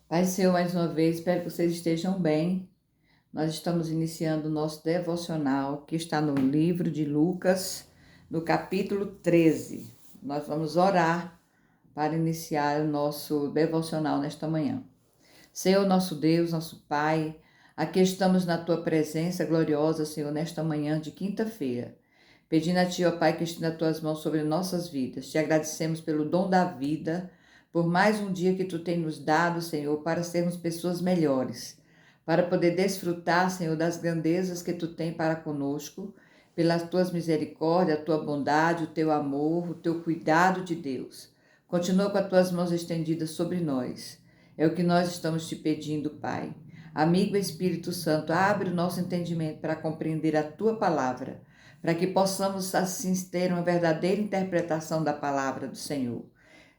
Pai Senhor, mais uma vez, espero que vocês estejam bem. Nós estamos iniciando o nosso devocional, que está no livro de Lucas, no capítulo 13. Nós vamos orar para iniciar o nosso devocional nesta manhã. Senhor, nosso Deus, nosso Pai, aqui estamos na Tua presença gloriosa, Senhor, nesta manhã de quinta-feira. Pedindo a Ti, ó Pai, que estenda as Tuas mãos sobre nossas vidas. Te agradecemos pelo dom da vida, por mais um dia que Tu tem nos dado, Senhor, para sermos pessoas melhores, para poder desfrutar, Senhor, das grandezas que Tu tem para conosco, pelas Tuas misericórdias, a Tua bondade, o Teu amor, o Teu cuidado de Deus. Continua com as Tuas mãos estendidas sobre nós. É o que nós estamos te pedindo, Pai. Amigo Espírito Santo, abre o nosso entendimento para compreender a Tua palavra, para que possamos assim ter uma verdadeira interpretação da palavra do Senhor.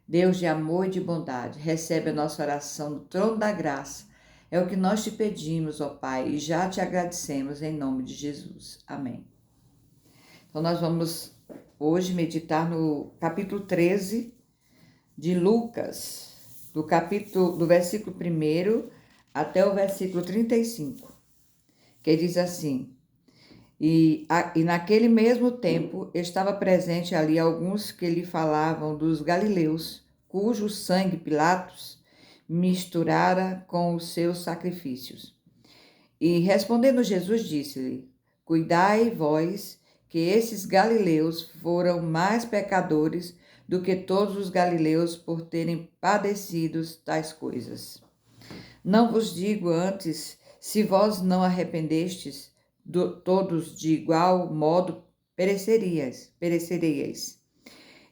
Deus de amor e de bondade, recebe a nossa oração no trono da graça. É o que nós te pedimos, ó Pai, e já te agradecemos em nome de Jesus. Amém. Então nós vamos hoje meditar no capítulo 13 de Lucas, do versículo 1 até o versículo 35, que diz assim: E naquele mesmo tempo estava presente ali alguns que lhe falavam dos galileus, cujo sangue Pilatos misturara com os seus sacrifícios. E respondendo Jesus disse-lhe: Cuidai vós que esses galileus foram mais pecadores do que todos os galileus por terem padecido tais coisas. Não vos digo antes, se vós não arrependestes, todos de igual modo pereceríeis.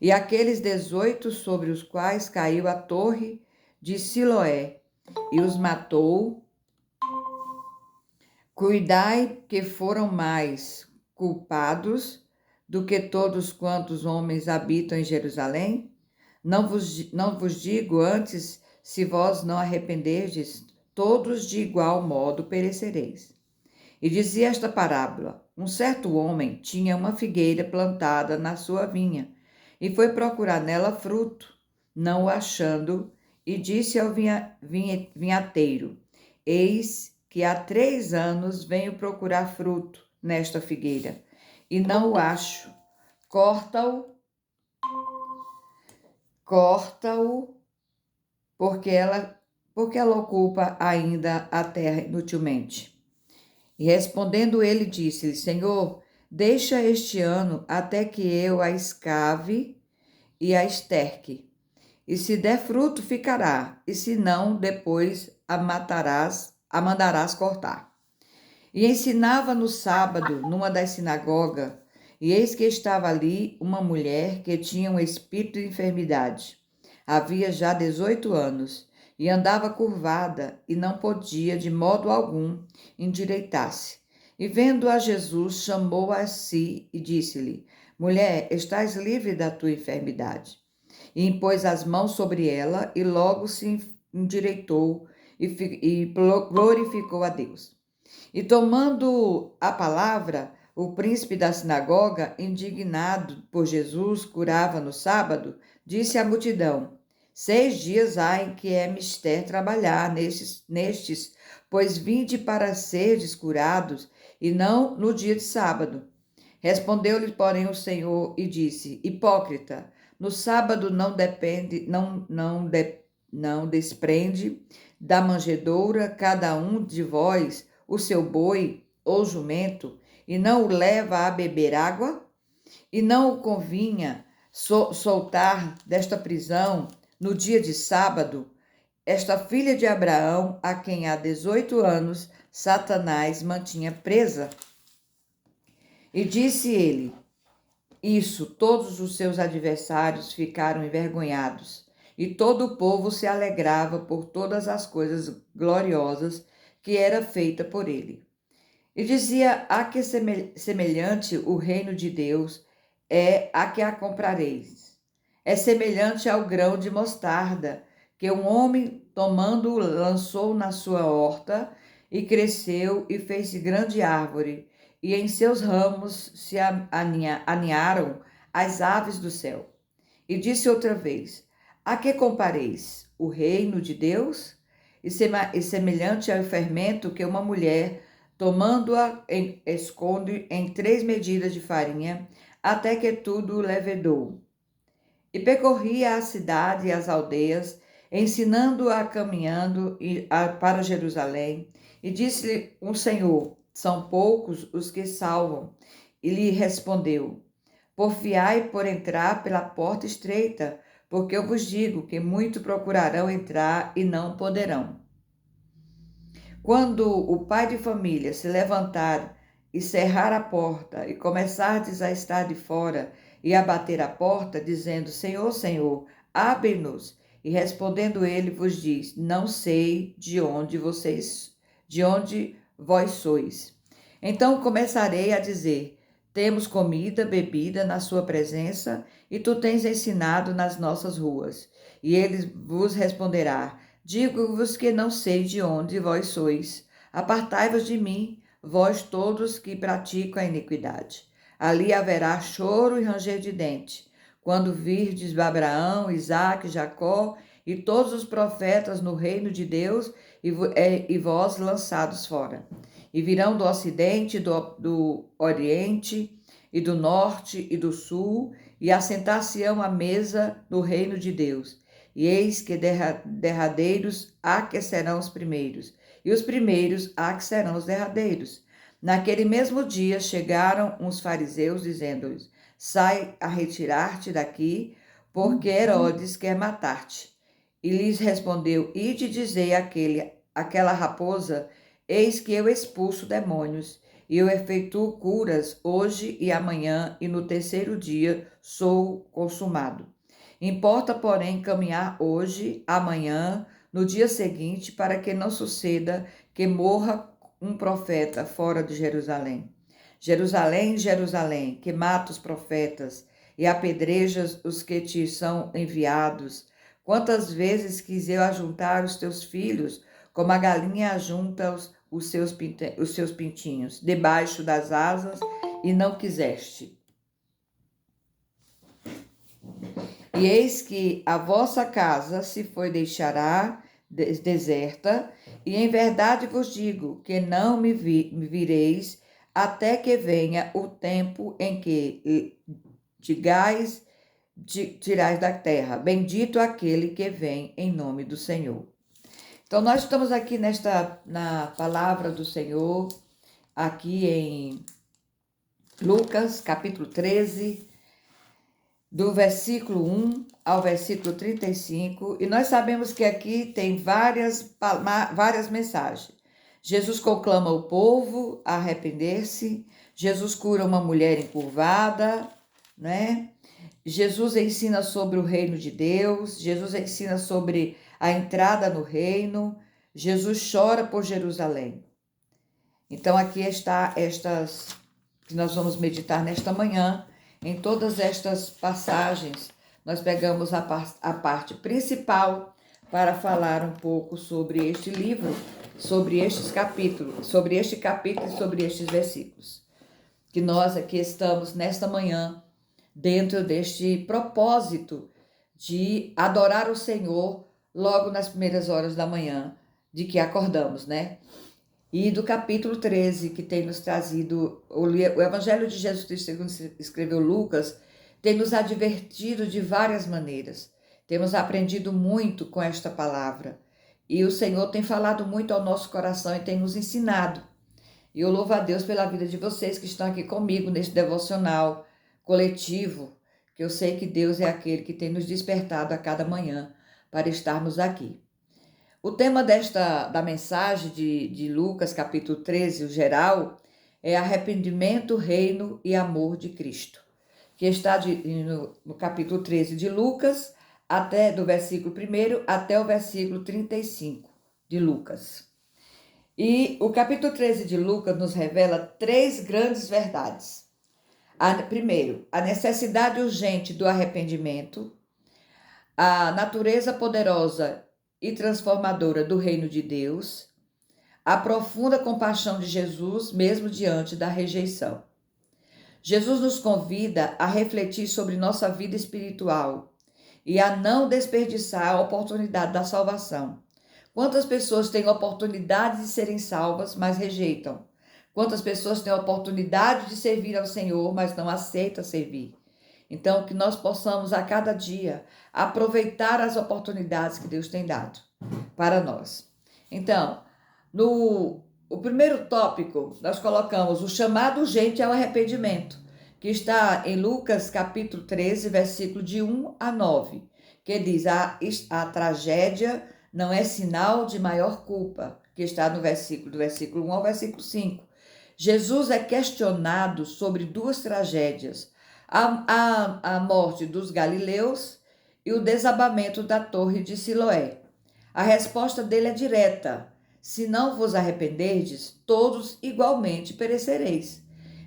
E aqueles 18 sobre os quais caiu a torre de Siloé e os matou, cuidai que foram mais culpados do que todos quantos homens habitam em Jerusalém? Não vos digo antes, se vós não arrependerdes, todos de igual modo perecereis. E dizia esta parábola: Um certo homem tinha uma figueira plantada na sua vinha, e foi procurar nela fruto, não o achando, e disse ao vinhateiro: Eis que há 3 anos venho procurar fruto nesta figueira, e não o acho. Corta-o, porque ela ocupa ainda a terra inutilmente. E respondendo ele, disse-lhe: Senhor, deixa este ano até que eu a escave e a esterque. E se der fruto, ficará, e se não, depois a mandarás cortar. E ensinava no sábado, numa das sinagogas, e eis que estava ali uma mulher que tinha um espírito de enfermidade. Havia já 18 anos, e andava curvada, e não podia de modo algum endireitar-se. E vendo a Jesus, chamou-a a si e disse-lhe: Mulher, estás livre da tua enfermidade. E impôs as mãos sobre ela, e logo se endireitou e glorificou a Deus. E tomando a palavra, o príncipe da sinagoga, indignado por Jesus, curava no sábado, disse à multidão: 6 dias há em que é mister trabalhar nestes, pois vinde para serdes curados, e não no dia de sábado. Respondeu-lhe, porém, o Senhor e disse: Hipócrita, no sábado não desprende da manjedoura cada um de vós o seu boi ou jumento, e não o leva a beber água? E não o convinha soltar desta prisão no dia de sábado esta filha de Abraão, a quem há 18 anos Satanás mantinha presa? E disse ele: Isso, todos os seus adversários ficaram envergonhados, e todo o povo se alegrava por todas as coisas gloriosas que era feita por ele. E dizia: A que semelhante o reino de Deus é a que a comprareis. É semelhante ao grão de mostarda, que um homem, tomando-o, lançou na sua horta, e cresceu e fez-se grande árvore, e em seus ramos se aninharam as aves do céu. E disse outra vez: A que compareis? O reino de Deus? e semelhante ao fermento que uma mulher, tomando-a, esconde em 3 medidas de farinha, até que tudo levedou. E percorria a cidade e as aldeias, ensinando-a caminhando para Jerusalém. E disse-lhe o Senhor: são poucos os que salvam. E lhe respondeu: porfiai por entrar pela porta estreita, porque eu vos digo que muito procurarão entrar e não poderão. Quando o pai de família se levantar e cerrar a porta, e começardes a estar de fora e a bater a porta, dizendo: Senhor, Senhor, abre-nos. E respondendo ele vos diz: não sei de onde vós sois. Então começarei a dizer: temos comida, bebida na sua presença, e tu tens ensinado nas nossas ruas. E ele vos responderá: digo-vos que não sei de onde vós sois. Apartai-vos de mim, vós todos que praticam a iniquidade. Ali haverá choro e ranger de dente, quando virdes Abraão, Isaque, Jacó e todos os profetas no reino de Deus e vós lançados fora. E virão do ocidente, do oriente e do norte e do sul, e assentar-se-ão à mesa do reino de Deus. E eis que derradeiros há que serão os primeiros, e os primeiros há que serão os derradeiros. Naquele mesmo dia chegaram uns fariseus, dizendo-lhes: sai a retirar-te daqui, porque Herodes quer matar-te. E lhes respondeu: ide dizei àquela raposa: eis que eu expulso demônios, e eu efetuo curas hoje e amanhã, e no terceiro dia sou consumado. Importa, porém, caminhar hoje, amanhã, no dia seguinte, para que não suceda que morra um profeta fora de Jerusalém. Jerusalém, Jerusalém, que mata os profetas e apedrejas os que te são enviados. Quantas vezes quis eu ajuntar os teus filhos, como a galinha ajunta os seus pintinhos, debaixo das asas, e não quiseste. E eis que a vossa casa se foi deixará deserta, e em verdade vos digo que não me vireis até que venha o tempo em que tirais da terra, bendito aquele que vem em nome do Senhor. Então nós estamos aqui na palavra do Senhor, aqui em Lucas, capítulo 13, do versículo 1 ao versículo 35, e nós sabemos que aqui tem várias mensagens. Jesus conclama o povo a arrepender-se, Jesus cura uma mulher encurvada, né? Jesus ensina sobre o reino de Deus, Jesus ensina sobre a entrada no reino, Jesus chora por Jerusalém. Então aqui está estas que nós vamos meditar nesta manhã. Em todas estas passagens, nós pegamos a parte principal para falar um pouco sobre este livro, sobre estes capítulos, sobre este capítulo e sobre estes versículos. Que nós aqui estamos nesta manhã, dentro deste propósito de adorar o Senhor logo nas primeiras horas da manhã, de que acordamos, né? E do capítulo 13, que tem nos trazido, o Evangelho de Jesus Cristo, segundo escreveu Lucas, tem nos advertido de várias maneiras. Temos aprendido muito com esta palavra. E o Senhor tem falado muito ao nosso coração e tem nos ensinado. E eu louvo a Deus pela vida de vocês que estão aqui comigo nesse devocional coletivo, que eu sei que Deus é aquele que tem nos despertado a cada manhã para estarmos aqui. O tema da mensagem de Lucas, capítulo 13, o geral, é arrependimento, reino e amor de Cristo, que está no capítulo 13 de Lucas, até do versículo 1 até o versículo 35 de Lucas. E o capítulo 13 de Lucas nos revela 3 grandes verdades. Primeiro, a necessidade urgente do arrependimento, a natureza poderosa e transformadora do reino de Deus, a profunda compaixão de Jesus, mesmo diante da rejeição. Jesus nos convida a refletir sobre nossa vida espiritual e a não desperdiçar a oportunidade da salvação, Quantas pessoas têm oportunidade de serem salvas, mas rejeitam? Quantas pessoas têm oportunidade de servir ao Senhor, mas não aceitam servir? Então, que nós possamos a cada dia aproveitar as oportunidades que Deus tem dado para nós. Então, no o primeiro tópico, nós colocamos o chamado urgente ao arrependimento, que está em Lucas capítulo 13, versículo de 1 a 9, que diz: a tragédia não é sinal de maior culpa, que está no do versículo 1 ao versículo 5. Jesus é questionado sobre duas tragédias: a morte dos galileus e o desabamento da torre de Siloé. A resposta dele é direta: se não vos arrependerdes, todos igualmente perecereis.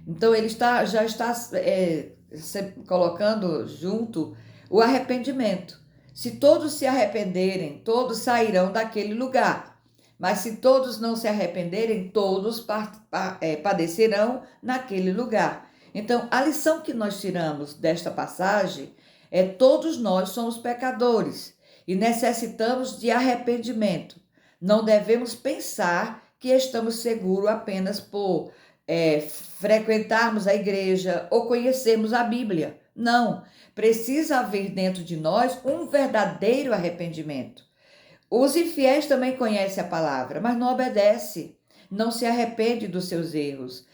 Então ele já está colocando junto o arrependimento. Se todos se arrependerem, todos sairão daquele lugar. Mas se todos não se arrependerem, todos padecerão naquele lugar. Então, a lição que nós tiramos desta passagem é: todos nós somos pecadores e necessitamos de arrependimento. Não devemos pensar que estamos seguros apenas por frequentarmos a igreja ou conhecermos a Bíblia. Não, precisa haver dentro de nós um verdadeiro arrependimento. Os infiéis também conhecem a palavra, mas não obedece, não se arrepende dos seus erros.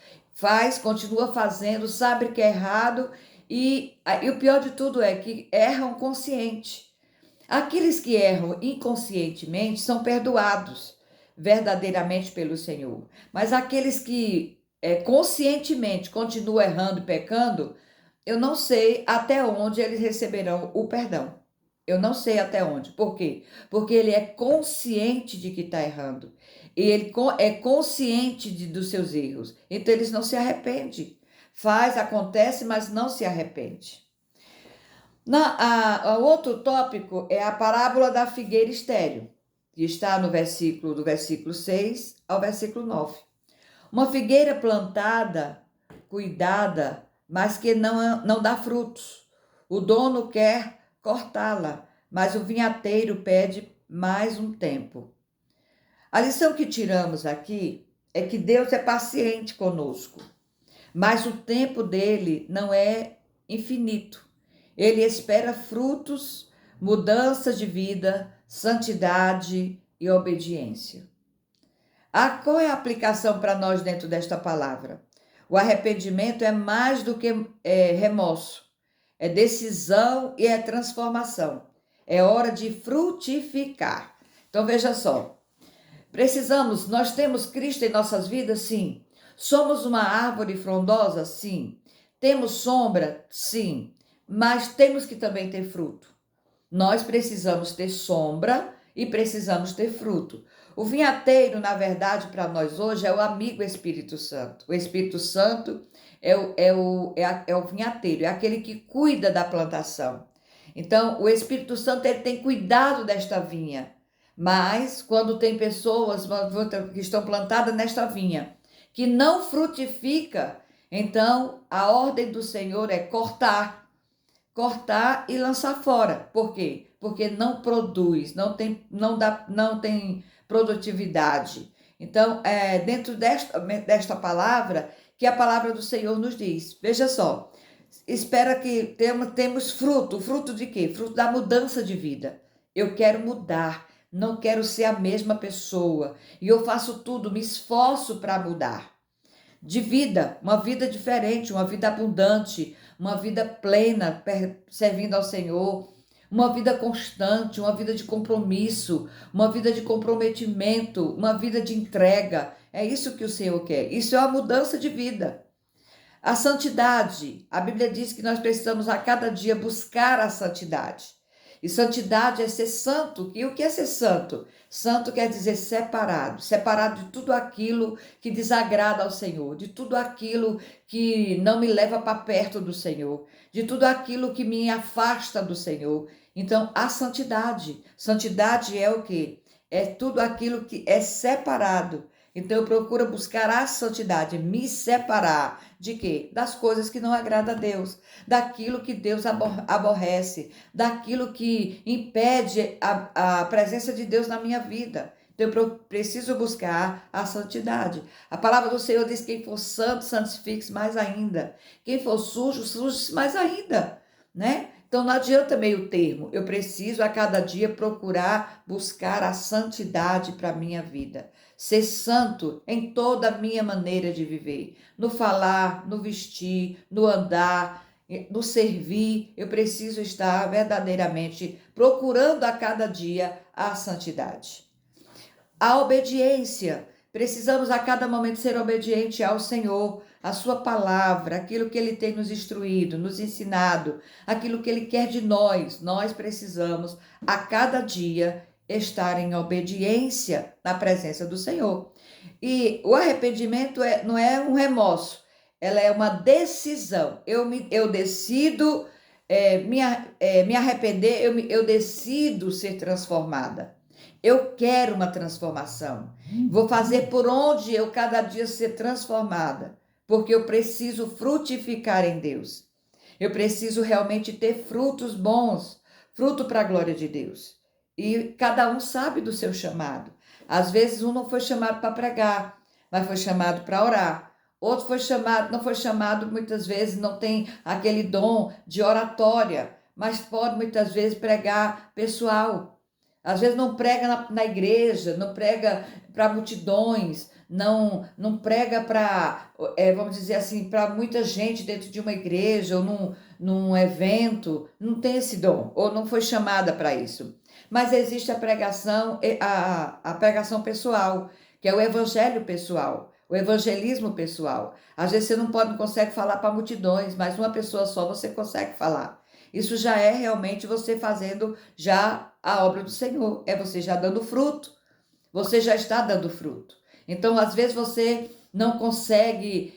Continua fazendo, sabe que é errado e o pior de tudo é que erram consciente. Aqueles que erram inconscientemente são perdoados verdadeiramente pelo Senhor, mas aqueles que conscientemente continuam errando e pecando, eu não sei até onde eles receberão o perdão. Eu não sei até onde. Por quê? Porque ele é consciente de que está errando. E ele é consciente dos seus erros. Então, eles não se arrependem. Acontece, mas não se arrepende. O outro tópico é a parábola da figueira estéril, que está do versículo 6 ao versículo 9. Uma figueira plantada, cuidada, mas que não dá frutos. O dono quer cortá-la, mas o vinhateiro pede mais um tempo. A lição que tiramos aqui é que Deus é paciente conosco, mas o tempo dele não é infinito. Ele espera frutos, mudanças de vida, santidade e obediência. Qual é a aplicação para nós dentro desta palavra? O arrependimento é mais do que remorso. É decisão e é transformação. É hora de frutificar. Então veja só. Nós temos Cristo em nossas vidas? Sim. Somos uma árvore frondosa? Sim. Temos sombra? Sim. Mas temos que também ter fruto. Nós precisamos ter sombra e precisamos ter fruto. O vinhateiro, na verdade, para nós hoje é o amigo Espírito Santo. O Espírito Santo é o vinhateiro, é aquele que cuida da plantação. Então, o Espírito Santo ele tem cuidado desta vinha. Mas, quando tem pessoas que estão plantadas nesta vinha, que não frutifica, então a ordem do Senhor é cortar e lançar fora. Por quê? Porque não produz, não tem produtividade. Então, dentro desta palavra, que a palavra do Senhor nos diz. Veja só, espera que temos fruto. Fruto de quê? Fruto da mudança de vida. Eu quero mudar, não quero ser a mesma pessoa. E eu faço tudo, me esforço para mudar. De vida, uma vida diferente, uma vida abundante, uma vida plena, servindo ao Senhor, uma vida constante, uma vida de compromisso, uma vida de comprometimento, uma vida de entrega. É isso que o Senhor quer. Isso é uma mudança de vida. A santidade. A Bíblia diz que nós precisamos a cada dia buscar a santidade. E santidade é ser santo. E o que é ser santo? Santo quer dizer separado. Separado de tudo aquilo que desagrada ao Senhor. De tudo aquilo que não me leva para perto do Senhor. De tudo aquilo que me afasta do Senhor. Então, a santidade. Santidade é o quê? É tudo aquilo que é separado. Então, eu procuro buscar a santidade, me separar de quê? Das coisas que não agradam a Deus, daquilo que Deus aborrece, daquilo que impede a presença de Deus na minha vida. Então eu preciso buscar a santidade. A palavra do Senhor diz: quem for santo, santifique-se mais ainda. Quem for sujo, suje-se mais ainda, né? Então não adianta meio termo. Eu preciso a cada dia procurar buscar a santidade para a minha vida. Ser santo em toda a minha maneira de viver. No falar, no vestir, no andar, no servir. Eu preciso estar verdadeiramente procurando a cada dia a santidade. A obediência. Precisamos a cada momento ser obediente ao Senhor, à sua palavra, aquilo que Ele tem nos instruído, nos ensinado, aquilo que Ele quer de nós. Nós precisamos a cada dia estar em obediência na presença do Senhor. E o arrependimento não é um remorso, ela é uma decisão. Eu decido me arrepender, eu decido ser transformada. Eu quero uma transformação. Vou fazer por onde eu cada dia ser transformada, porque eu preciso frutificar em Deus. Eu preciso realmente ter frutos bons, fruto para a glória de Deus. E cada um sabe do seu chamado. Às vezes um não foi chamado para pregar, mas foi chamado para orar. Outro não foi chamado, muitas vezes não tem aquele dom de oratória, mas pode muitas vezes pregar pessoal. Às vezes não prega na igreja, não prega para multidões, não prega para, vamos dizer assim, para muita gente dentro de uma igreja ou num evento, não tem esse dom, ou não foi chamada para isso. Mas existe a pregação, a pregação pessoal, que é o evangelho pessoal, o evangelismo pessoal. Às vezes você não consegue falar para multidões, mas uma pessoa só você consegue falar. Isso já é realmente você fazendo já a obra do Senhor, é você já dando fruto, você já está dando fruto. Então, às vezes você não consegue,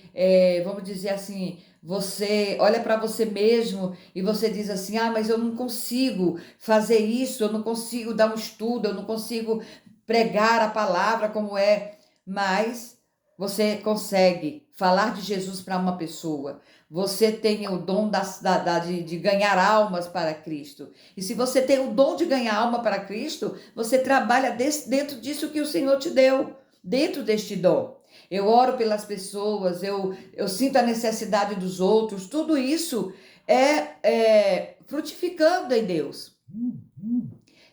vamos dizer assim, você olha para você mesmo e você diz assim: ah, mas eu não consigo fazer isso, eu não consigo dar um estudo, eu não consigo pregar a palavra como é, mas você consegue falar de Jesus para uma pessoa. Você tem o dom de ganhar almas para Cristo. E se você tem o dom de ganhar alma para Cristo, você trabalha dentro disso que o Senhor te deu, dentro deste dom. Eu oro pelas pessoas, eu sinto a necessidade dos outros, tudo isso é frutificando em Deus,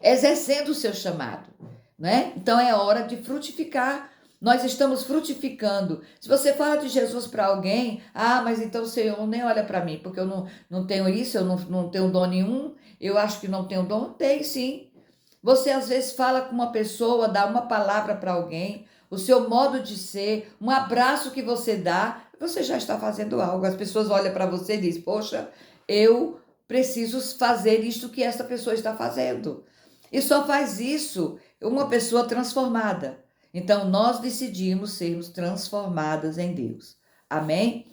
exercendo o seu chamado, né? Então é hora de frutificar. Nós estamos frutificando. Se você fala de Jesus para alguém, ah, mas então o Senhor nem olha para mim, porque eu não tenho isso, eu não tenho dom nenhum, eu acho que não tenho dom. Tem sim. Você às vezes fala com uma pessoa, dá uma palavra para alguém, o seu modo de ser, um abraço que você dá, você já está fazendo algo. As pessoas olham para você e dizem: poxa, eu preciso fazer isto que essa pessoa está fazendo. E só faz isso uma pessoa transformada. Então, nós decidimos sermos transformadas em Deus. Amém?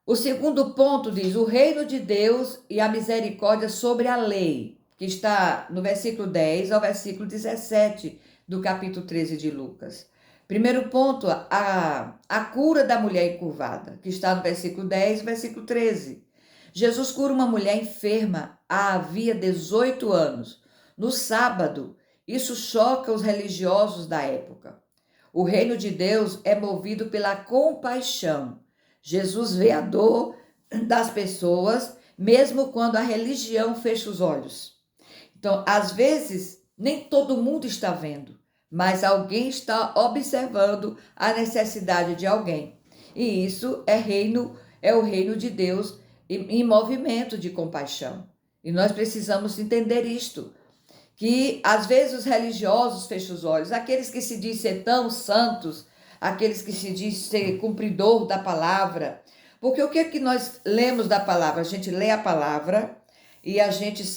O segundo ponto diz: o reino de Deus e a misericórdia sobre a lei, que está no versículo 10 ao versículo 17 do capítulo 13 de Lucas. Primeiro ponto, a cura da mulher encurvada, que está no versículo 10 e versículo 13. Jesus cura uma mulher enferma havia 18 anos. No sábado, isso choca os religiosos da época. O reino de Deus é movido pela compaixão. Jesus vê a dor das pessoas, mesmo quando a religião fecha os olhos. Então, às vezes, nem todo mundo está vendo, mas alguém está observando a necessidade de alguém. E isso é o reino de Deus em movimento de compaixão. E nós precisamos entender isto, que às vezes os religiosos fecham os olhos, aqueles que se dizem ser tão santos, aqueles que se dizem ser cumpridor da palavra. Porque o que é que nós lemos da palavra? A gente lê a palavra e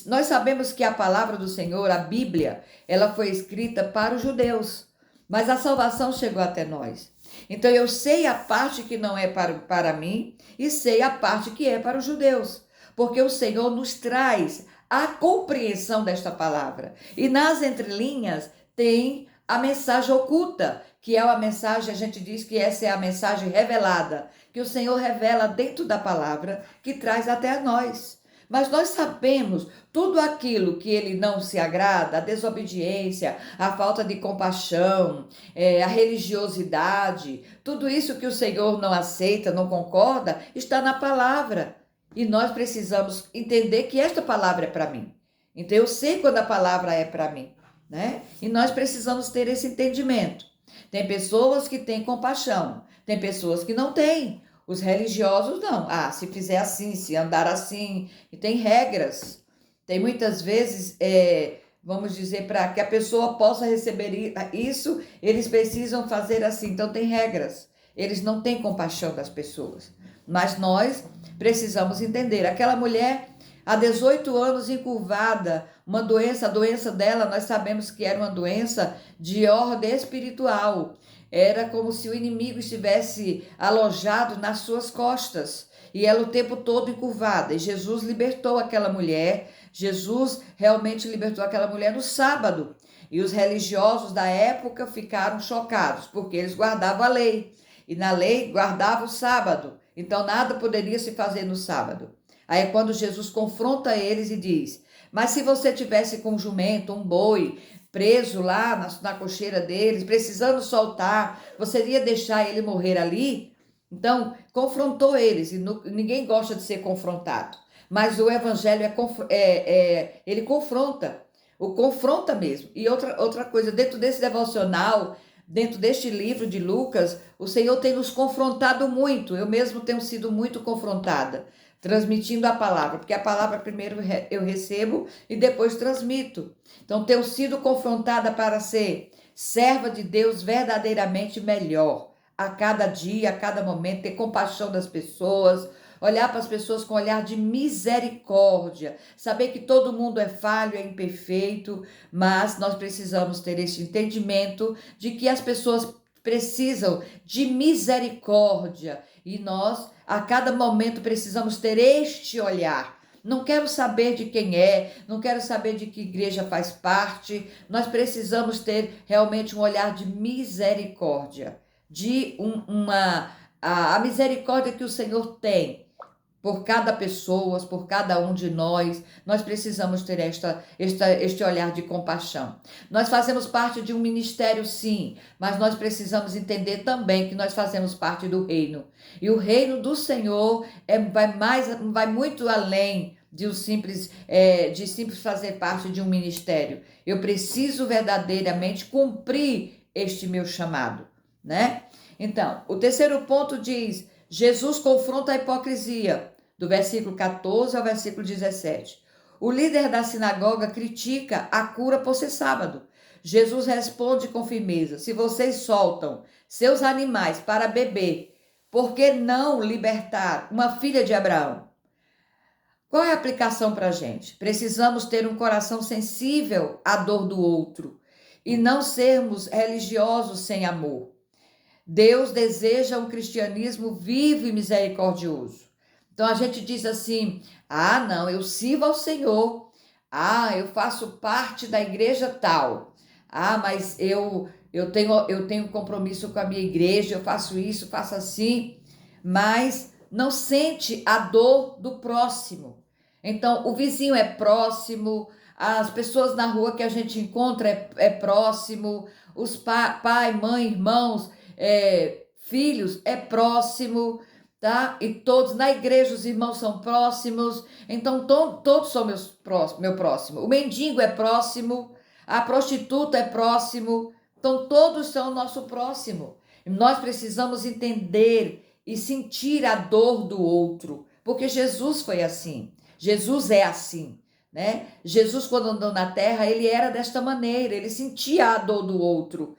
nós sabemos que a palavra do Senhor, a Bíblia, ela foi escrita para os judeus, mas a salvação chegou até nós. Então eu sei a parte que não é para mim e sei a parte que é para os judeus, porque o Senhor nos traz a compreensão desta palavra. E nas entrelinhas tem a mensagem oculta, que é uma mensagem, a gente diz que essa é a mensagem revelada, que o Senhor revela dentro da palavra, que traz até a nós. mas nós sabemos tudo aquilo que ele não se agrada, a desobediência, a falta de compaixão, a religiosidade, tudo isso que o Senhor não aceita, não concorda, está na palavra. E nós precisamos entender que esta palavra é para mim. Então eu sei quando a palavra é para mim, né? E nós precisamos ter esse entendimento. Tem pessoas que têm compaixão, tem pessoas que não têm. Os religiosos não. Ah, se fizer assim, se andar assim, e tem regras. Tem muitas vezes, vamos dizer, para que a pessoa possa receber isso, eles precisam fazer assim. Então tem regras. Eles não têm compaixão das pessoas. Mas nós precisamos entender. Aquela mulher, há 18 anos encurvada, uma doença, a doença dela, nós sabemos que era uma doença de ordem espiritual. Era como se o inimigo estivesse alojado nas suas costas. E ela o tempo todo encurvada. E Jesus libertou aquela mulher. Jesus realmente libertou aquela mulher no sábado. E os religiosos da época ficaram chocados, porque eles guardavam a lei. E na lei guardava o sábado. Então nada poderia se fazer no sábado. Aí é quando Jesus confronta eles e diz: mas se você tivesse com um jumento, um boi, preso lá na cocheira deles, precisando soltar, você iria deixar ele morrer ali? Então, confrontou eles, e ninguém gosta de ser confrontado. Mas o evangelho ele confronta, o confronta mesmo. E outra coisa, dentro desse devocional, dentro deste livro de Lucas, o Senhor tem nos confrontado muito. Eu mesmo tenho sido muito confrontada, transmitindo a palavra, porque a palavra primeiro eu recebo e depois transmito. Então, tenho sido confrontada para ser serva de Deus verdadeiramente melhor, a cada dia, a cada momento, ter compaixão das pessoas, olhar para as pessoas com um olhar de misericórdia, saber que todo mundo é falho, é imperfeito, mas nós precisamos ter esse entendimento de que as pessoas precisam de misericórdia e nós, a cada momento, precisamos ter este olhar. Não quero saber de quem é, não quero saber de que igreja faz parte. Nós precisamos ter realmente um olhar de misericórdia, de a misericórdia que o Senhor tem por cada pessoa, por cada um de nós. Nós precisamos ter este olhar de compaixão. Nós fazemos parte de um ministério, sim, mas nós precisamos entender também que nós fazemos parte do reino. E o reino do Senhor vai muito além de simples fazer parte de um ministério. Eu preciso verdadeiramente cumprir este meu chamado, né? Então, o terceiro ponto diz: Jesus confronta a hipocrisia, do versículo 14 ao versículo 17. O líder da sinagoga critica a cura por ser sábado. Jesus responde com firmeza: se vocês soltam seus animais para beber, por que não libertar uma filha de Abraão? Qual é a aplicação para a gente? Precisamos ter um coração sensível à dor do outro e não sermos religiosos sem amor. Deus deseja um cristianismo vivo e misericordioso. Então a gente diz assim: ah, não, eu sirvo ao Senhor. Ah, eu faço parte da igreja tal. Ah, mas eu tenho compromisso com a minha igreja, eu faço isso, faço assim, mas não sente a dor do próximo. Então, o vizinho é próximo, as pessoas na rua que a gente encontra é próximo, os pai, mãe, irmãos, filhos é próximo, tá? E todos na igreja os irmãos são próximos, então todos são meu próximo. O mendigo é próximo, a prostituta é próximo, então todos são nosso próximo. E nós precisamos entender e sentir a dor do outro, porque Jesus foi assim, Jesus é assim, né? Jesus, quando andou na terra, ele era desta maneira, ele sentia a dor do outro,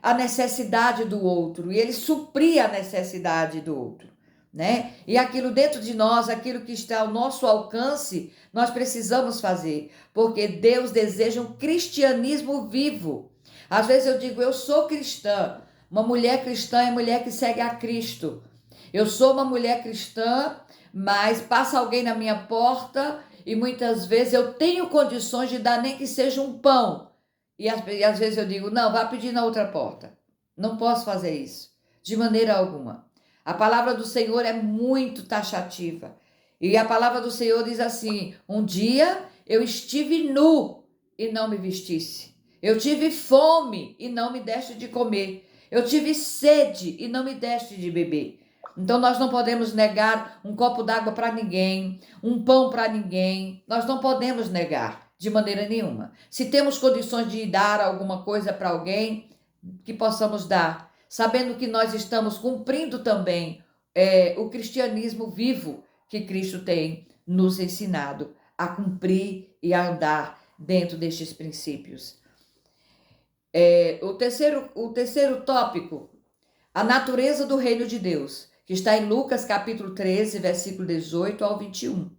a necessidade do outro, e ele supria a necessidade do outro, né? E aquilo dentro de nós, aquilo que está ao nosso alcance, nós precisamos fazer, porque Deus deseja um cristianismo vivo. Às vezes eu digo: eu sou cristã. Uma mulher cristã é mulher que segue a Cristo. Eu sou uma mulher cristã, mas passa alguém na minha porta e muitas vezes eu tenho condições de dar nem que seja um pão. E às vezes eu digo: não, vá pedir na outra porta. Não posso fazer isso, de maneira alguma. A palavra do Senhor é muito taxativa. E a palavra do Senhor diz assim: um dia eu estive nu e não me vestisse. Eu tive fome e não me deste de comer. Eu tive sede e não me deste de beber. Então nós não podemos negar um copo d'água para ninguém, um pão para ninguém. Nós não podemos negar de maneira nenhuma. Se temos condições de dar alguma coisa para alguém, que possamos dar, sabendo que nós estamos cumprindo também o cristianismo vivo que Cristo tem nos ensinado a cumprir e a andar dentro destes princípios. O terceiro tópico, a natureza do reino de Deus, que está em Lucas capítulo 13, versículo 18 ao 21.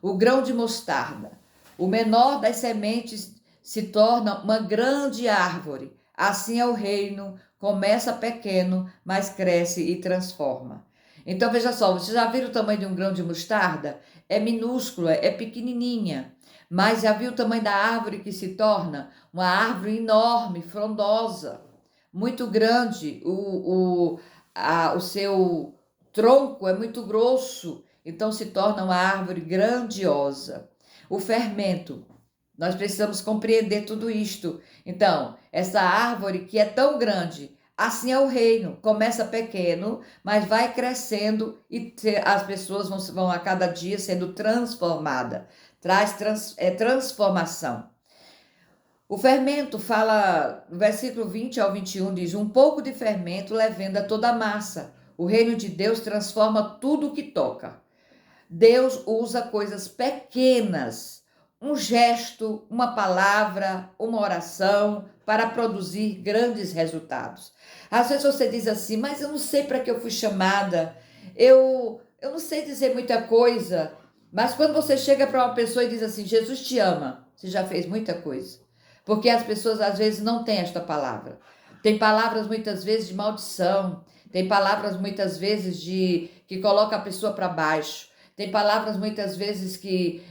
O grão de mostarda. O menor das sementes se torna uma grande árvore. Assim é o reino, começa pequeno, mas cresce e transforma. Então veja só, você já viu o tamanho de um grão de mostarda? É minúscula, é pequenininha. Mas já viu o tamanho da árvore que se torna? Uma árvore enorme, frondosa, muito grande. O seu tronco é muito grosso, então se torna uma árvore grandiosa. O fermento, nós precisamos compreender tudo isto. Então, essa árvore que é tão grande, assim é o reino, começa pequeno, mas vai crescendo e as pessoas vão a cada dia sendo transformadas. Traz transformação. O fermento fala, no versículo 20 ao 21, diz: um pouco de fermento levenda toda a massa. O reino de Deus transforma tudo o que toca. Deus usa coisas pequenas, um gesto, uma palavra, uma oração, para produzir grandes resultados. Às vezes você diz assim: mas eu não sei para que eu fui chamada, eu não sei dizer muita coisa. Mas quando você chega para uma pessoa e diz assim: Jesus te ama, você já fez muita coisa. Porque as pessoas às vezes não têm esta palavra. Tem palavras muitas vezes de maldição, tem palavras muitas vezes que coloca a pessoa para baixo. Tem palavras muitas vezes que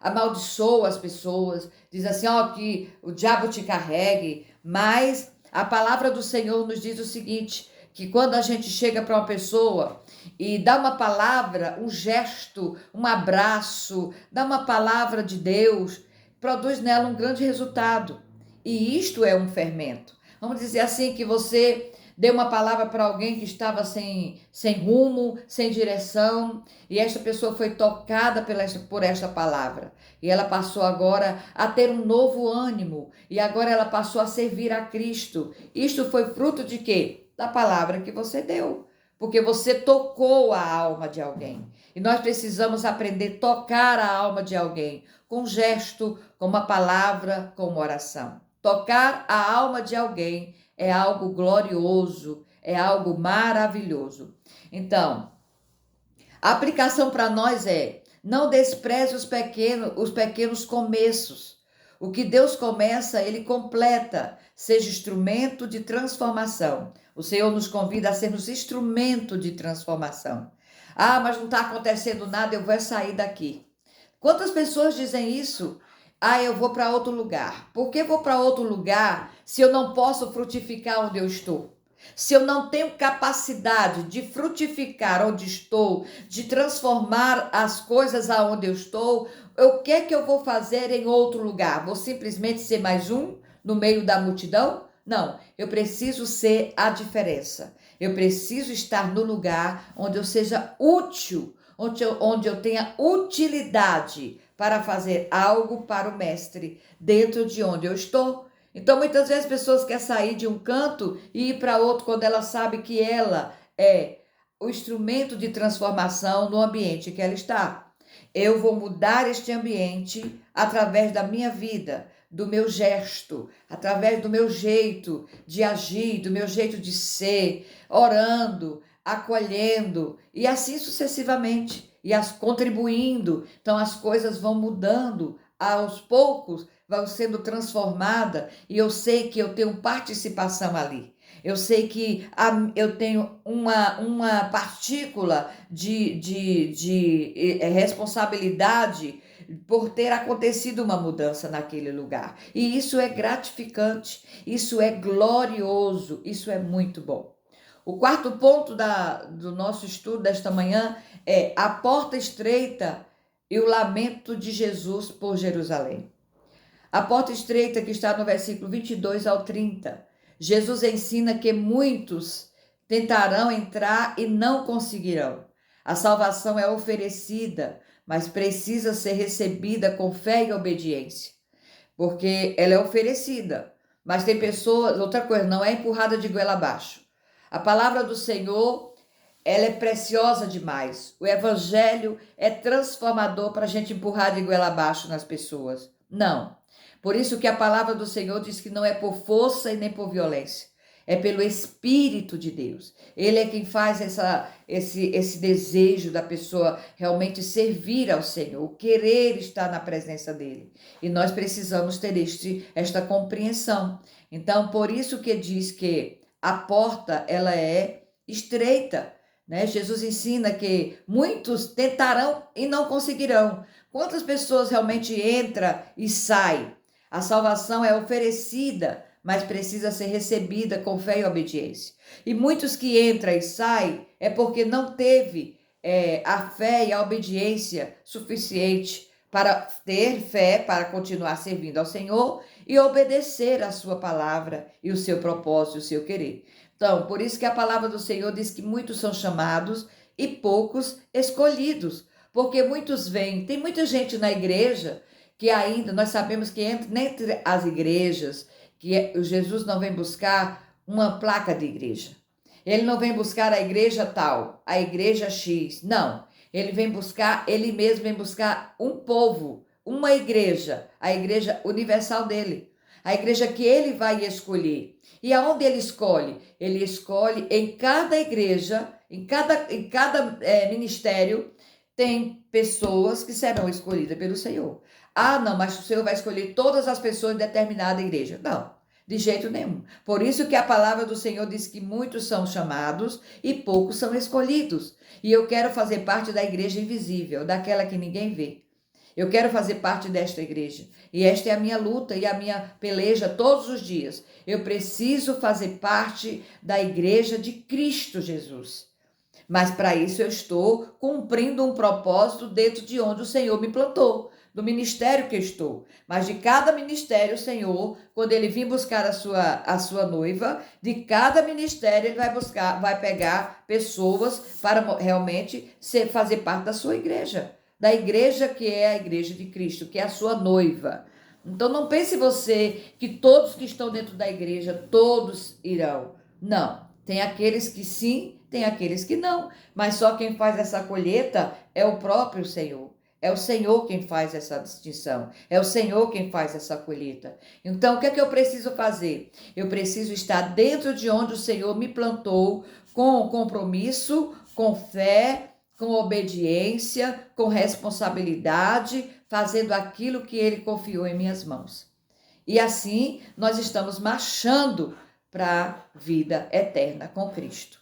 amaldiçoa as pessoas, diz assim, que o diabo te carregue, mas a palavra do Senhor nos diz o seguinte, que quando a gente chega para uma pessoa e dá uma palavra, um gesto, um abraço, dá uma palavra de Deus, produz nela um grande resultado. E isto é um fermento. Vamos dizer assim que você deu uma palavra para alguém que estava sem rumo, sem direção, e esta pessoa foi tocada por esta palavra. E ela passou agora a ter um novo ânimo, e agora ela passou a servir a Cristo. Isto foi fruto de quê? Da palavra que você deu, porque você tocou a alma de alguém. E nós precisamos aprender a tocar a alma de alguém, com um gesto, com uma palavra, com uma oração. Tocar a alma de alguém é algo glorioso, é algo maravilhoso. Então, a aplicação para nós é: não despreze os pequenos começos. O que Deus começa, Ele completa. Seja instrumento de transformação. O Senhor nos convida a sermos instrumento de transformação. Mas não está acontecendo nada, eu vou sair daqui. Quantas pessoas dizem isso? Eu vou para outro lugar. Por que vou para outro lugar se eu não posso frutificar onde eu estou? Se eu não tenho capacidade de frutificar onde estou, de transformar as coisas aonde eu estou, o que é que eu vou fazer em outro lugar? Vou simplesmente ser mais um no meio da multidão? Não, eu preciso ser a diferença. Eu preciso estar no lugar onde eu seja útil, onde eu tenha utilidade para fazer algo para o mestre dentro de onde eu estou. Então, muitas vezes, pessoas querem sair de um canto e ir para outro quando ela sabe que ela é o instrumento de transformação no ambiente que ela está. Eu vou mudar este ambiente através da minha vida, do meu gesto, através do meu jeito de agir, do meu jeito de ser, orando, acolhendo e assim sucessivamente, e contribuindo. Então as coisas vão mudando aos poucos, vão sendo transformadas e eu sei que eu tenho participação ali. Eu sei que eu tenho uma partícula de responsabilidade por ter acontecido uma mudança naquele lugar. E isso é gratificante, isso é glorioso, isso é muito bom. O quarto ponto do nosso estudo desta manhã é a porta estreita e o lamento de Jesus por Jerusalém. A porta estreita que está no versículo 22 ao 30. Jesus ensina que muitos tentarão entrar e não conseguirão. A salvação é oferecida, mas precisa ser recebida com fé e obediência, porque ela é oferecida. Mas tem pessoas, outra coisa, não é empurrada de goela abaixo. A palavra do Senhor, ela é preciosa demais. O evangelho é transformador para a gente empurrar de goela abaixo nas pessoas. Não. Por isso que a palavra do Senhor diz que não é por força e nem por violência. É pelo Espírito de Deus. Ele é quem faz esse desejo da pessoa realmente servir ao Senhor, querer estar na presença dele. E nós precisamos ter esta compreensão. Então, por isso que diz que a porta, ela é estreita, né? Jesus ensina que muitos tentarão e não conseguirão. Quantas pessoas realmente entram e saem? A salvação é oferecida, mas precisa ser recebida com fé e obediência. E muitos que entram e saem é porque não teve a fé e a obediência suficiente para ter fé, para continuar servindo ao Senhor e obedecer a sua palavra e o seu propósito, o seu querer. Então, por isso que a palavra do Senhor diz que muitos são chamados e poucos escolhidos, porque muitos vêm. Tem muita gente na igreja que ainda, nós sabemos que entre as igrejas, que Jesus não vem buscar uma placa de igreja. Ele não vem buscar a igreja tal, a igreja X. Não. Ele mesmo vem buscar um povo, uma igreja, a igreja universal dele. A igreja que ele vai escolher. E aonde ele escolhe? Ele escolhe em cada igreja, em cada ministério, tem pessoas que serão escolhidas pelo Senhor. Ah, não, mas o Senhor vai escolher todas as pessoas de determinada igreja. Não, de jeito nenhum. Por isso que a palavra do Senhor diz que muitos são chamados e poucos são escolhidos. E eu quero fazer parte da igreja invisível, daquela que ninguém vê. Eu quero fazer parte desta igreja. E esta é a minha luta e a minha peleja todos os dias. Eu preciso fazer parte da igreja de Cristo Jesus. Mas para isso eu estou cumprindo um propósito dentro de onde o Senhor me plantou, do ministério que eu estou. Mas de cada ministério, o Senhor, quando ele vir buscar a sua noiva, de cada ministério ele vai pegar pessoas para realmente fazer parte da sua igreja, da igreja que é a igreja de Cristo, que é a sua noiva. Então não pense você que todos que estão dentro da igreja, todos irão. Não, tem aqueles que sim, tem aqueles que não, mas só quem faz essa colheita é o próprio Senhor. É o Senhor quem faz essa distinção. É o Senhor quem faz essa colheita. Então, o que é que eu preciso fazer? Eu preciso estar dentro de onde o Senhor me plantou, com compromisso, com fé, com obediência, com responsabilidade, fazendo aquilo que Ele confiou em minhas mãos. E assim, nós estamos marchando para a vida eterna com Cristo.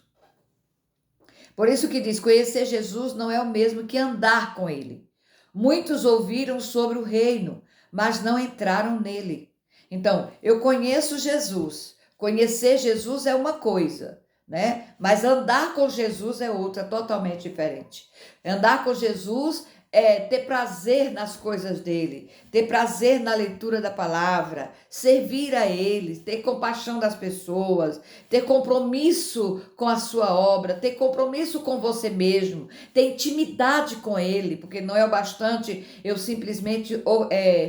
Por isso que diz, conhecer Jesus não é o mesmo que andar com ele. Muitos ouviram sobre o reino, mas não entraram nele. Então, eu conheço Jesus. Conhecer Jesus é uma coisa, né? Mas andar com Jesus é outra, totalmente diferente. Andar com Jesus é ter prazer nas coisas dele, ter prazer na leitura da palavra, servir a ele, ter compaixão das pessoas, ter compromisso com a sua obra, ter compromisso com você mesmo, ter intimidade com ele, porque não é o bastante eu simplesmente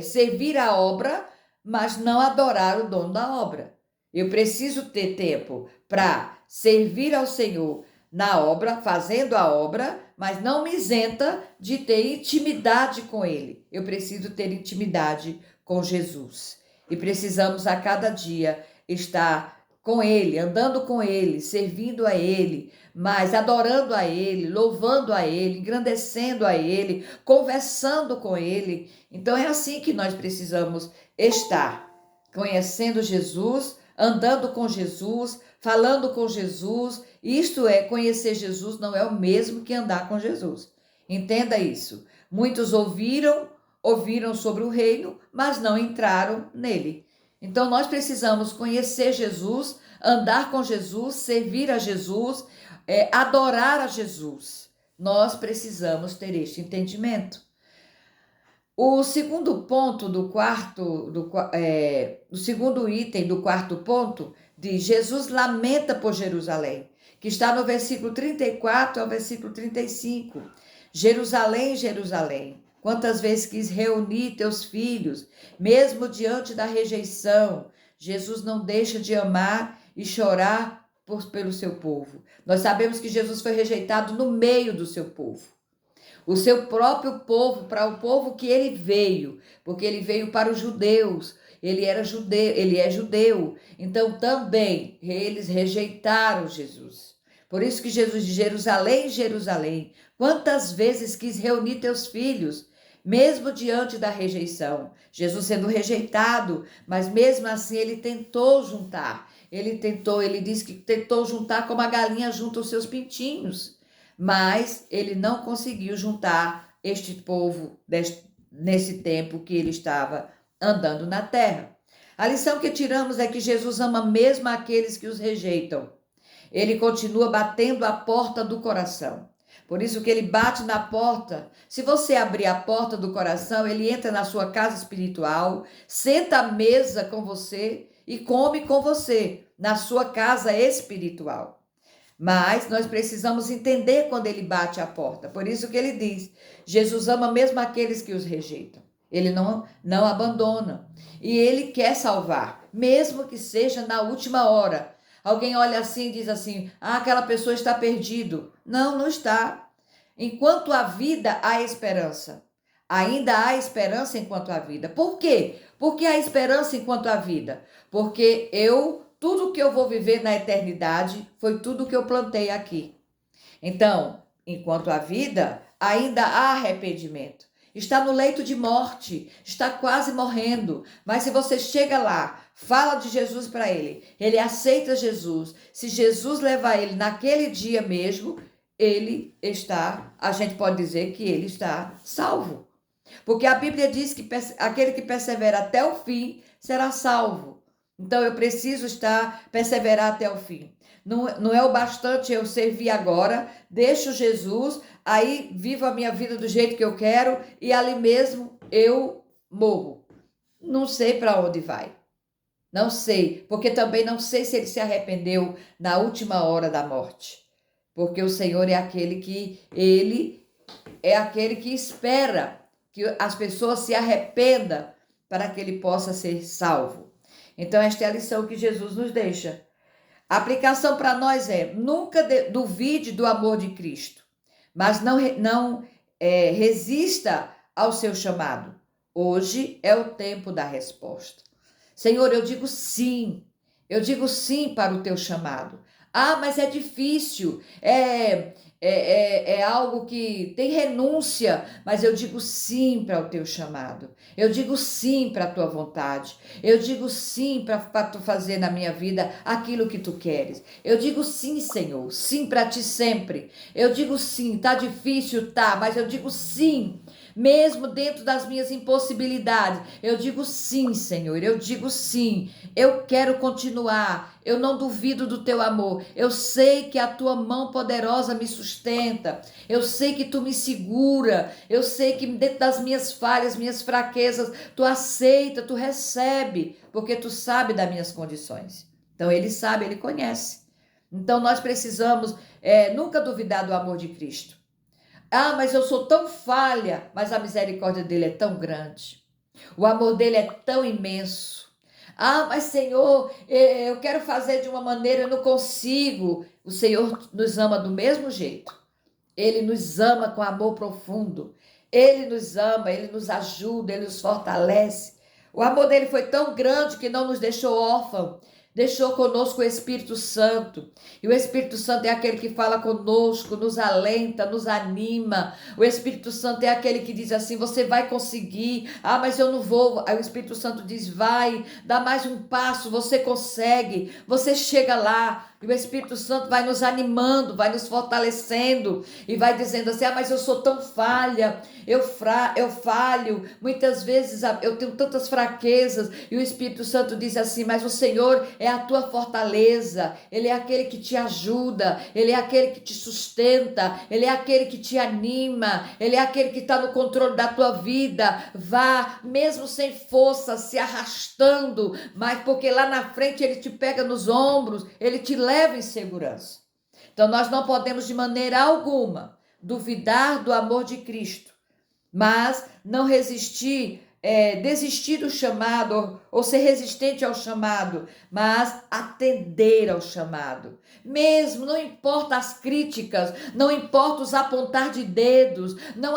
servir a obra, mas não adorar o dono da obra. Eu preciso ter tempo para servir ao Senhor na obra, fazendo a obra, mas não me isenta de ter intimidade com ele. Eu preciso ter intimidade com Jesus. E precisamos a cada dia estar com ele, andando com ele, servindo a ele, mas adorando a ele, louvando a ele, engrandecendo a ele, conversando com ele. Então é assim que nós precisamos estar, conhecendo Jesus, andando com Jesus, falando com Jesus. Isto é, conhecer Jesus não é o mesmo que andar com Jesus. Entenda isso. Muitos ouviram sobre o reino, mas não entraram nele. Então nós precisamos conhecer Jesus, andar com Jesus, servir a Jesus, adorar a Jesus. Nós precisamos ter este entendimento. O segundo ponto o segundo item do quarto ponto diz: Jesus lamenta por Jerusalém, que está no versículo 34 ao versículo 35. Jerusalém, Jerusalém, quantas vezes quis reunir teus filhos, mesmo diante da rejeição. Jesus não deixa de amar e chorar pelo seu povo. Nós sabemos que Jesus foi rejeitado no meio do seu povo. O seu próprio povo, para o povo que ele veio, porque ele veio para os judeus, ele é judeu, então também eles rejeitaram Jesus. Por isso que Jesus diz: Jerusalém, Jerusalém, quantas vezes quis reunir teus filhos, mesmo diante da rejeição. Jesus sendo rejeitado, mas mesmo assim ele tentou juntar. Ele diz que tentou juntar como a galinha junta os seus pintinhos. Mas ele não conseguiu juntar este povo nesse tempo que ele estava andando na terra. A lição que tiramos é que Jesus ama mesmo aqueles que os rejeitam. Ele continua batendo a porta do coração. Por isso que ele bate na porta. Se você abrir a porta do coração, ele entra na sua casa espiritual, senta à mesa com você e come com você na sua casa espiritual. Mas nós precisamos entender quando ele bate a porta. Por isso que ele diz: Jesus ama mesmo aqueles que os rejeitam. Ele não abandona. E ele quer salvar, mesmo que seja na última hora. Alguém olha assim e diz assim: aquela pessoa está perdido. Não, não está. Enquanto há vida, há esperança. Ainda há esperança enquanto há vida. Por quê? Porque há esperança enquanto há vida. Porque tudo que eu vou viver na eternidade foi tudo que eu plantei aqui. Então, enquanto há vida, ainda há arrependimento. Está no leito de morte, está quase morrendo, mas se você chega lá, fala de Jesus para ele aceita Jesus. Se Jesus levar ele naquele dia mesmo, a gente pode dizer que ele está salvo. Porque a Bíblia diz que aquele que persevera até o fim será salvo. Então eu preciso perseverar até o fim. Não é o bastante eu servir agora, deixo Jesus, aí vivo a minha vida do jeito que eu quero e ali mesmo eu morro. Não sei para onde vai. Não sei, porque também não sei se ele se arrependeu na última hora da morte. Porque o Senhor é aquele que espera que as pessoas se arrependam para que ele possa ser salvo. Então, esta é a lição que Jesus nos deixa. A aplicação para nós é: nunca duvide do amor de Cristo, mas não resista ao seu chamado. Hoje é o tempo da resposta. Senhor, eu digo sim para o teu chamado. Mas é difícil, é algo que tem renúncia, mas eu digo sim para o teu chamado. Eu digo sim para a tua vontade. Eu digo sim para tu fazer na minha vida aquilo que tu queres. Eu digo sim, Senhor, sim para ti sempre. Eu digo sim, tá difícil, tá, mas eu digo sim. Mesmo dentro das minhas impossibilidades, eu digo sim, Senhor, eu digo sim, eu quero continuar, eu não duvido do teu amor, eu sei que a tua mão poderosa me sustenta, eu sei que tu me segura, eu sei que dentro das minhas falhas, minhas fraquezas, tu aceita, tu recebe, porque tu sabe das minhas condições. Então ele sabe, ele conhece. Então nós precisamos nunca duvidar do amor de Cristo. Mas eu sou tão falha, mas a misericórdia dele é tão grande. O amor dele é tão imenso. Mas Senhor, eu quero fazer de uma maneira, eu não consigo. O Senhor nos ama do mesmo jeito. Ele nos ama com amor profundo. Ele nos ama, ele nos ajuda, ele nos fortalece. O amor dele foi tão grande que não nos deixou órfãos. Deixou conosco o Espírito Santo. E o Espírito Santo é aquele que fala conosco, nos alenta, nos anima. O Espírito Santo é aquele que diz assim: você vai conseguir. Ah, mas eu não vou. Aí o Espírito Santo diz: vai, dá mais um passo, você consegue. Você chega lá. E o Espírito Santo vai nos animando, vai nos fortalecendo e vai dizendo assim: ah, mas eu sou tão falha, eu falho, muitas vezes eu tenho tantas fraquezas. E o Espírito Santo diz assim: mas o Senhor é a tua fortaleza, Ele é aquele que te ajuda, Ele é aquele que te sustenta, Ele é aquele que te anima, Ele é aquele que está no controle da tua vida. Vá, mesmo sem força, se arrastando, mas porque lá na frente Ele te pega nos ombros, Ele te leva em segurança. Então nós não podemos de maneira alguma duvidar do amor de Cristo, mas não desistir do chamado ou ser resistente ao chamado, mas atender ao chamado. Mesmo, não importa as críticas, não importa os apontar de dedos, não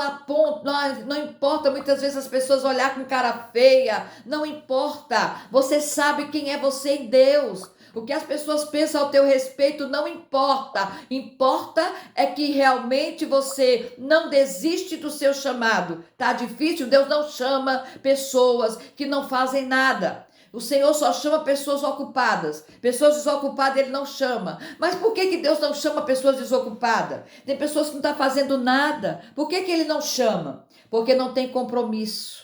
importa muitas vezes as pessoas olhar com cara feia, não importa, você sabe quem é você em Deus. O que as pessoas pensam ao teu respeito não importa. Importa é que realmente você não desiste do seu chamado. Tá difícil? Deus não chama pessoas que não fazem nada. O Senhor só chama pessoas ocupadas. Pessoas desocupadas Ele não chama. Mas por que Deus não chama pessoas desocupadas? Tem pessoas que não estão fazendo nada. Por que Ele não chama? Porque não tem compromisso.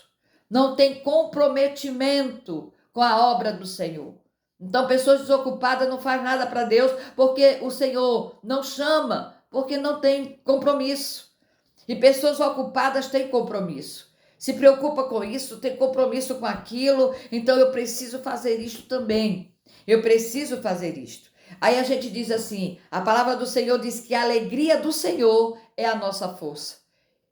Não tem comprometimento com a obra do Senhor. Então, pessoas desocupadas não fazem nada para Deus porque o Senhor não chama, porque não tem compromisso. E pessoas ocupadas têm compromisso. Se preocupa com isso, tem compromisso com aquilo, então eu preciso fazer isto também. Eu preciso fazer isto. Aí a gente diz assim, a palavra do Senhor diz que a alegria do Senhor é a nossa força.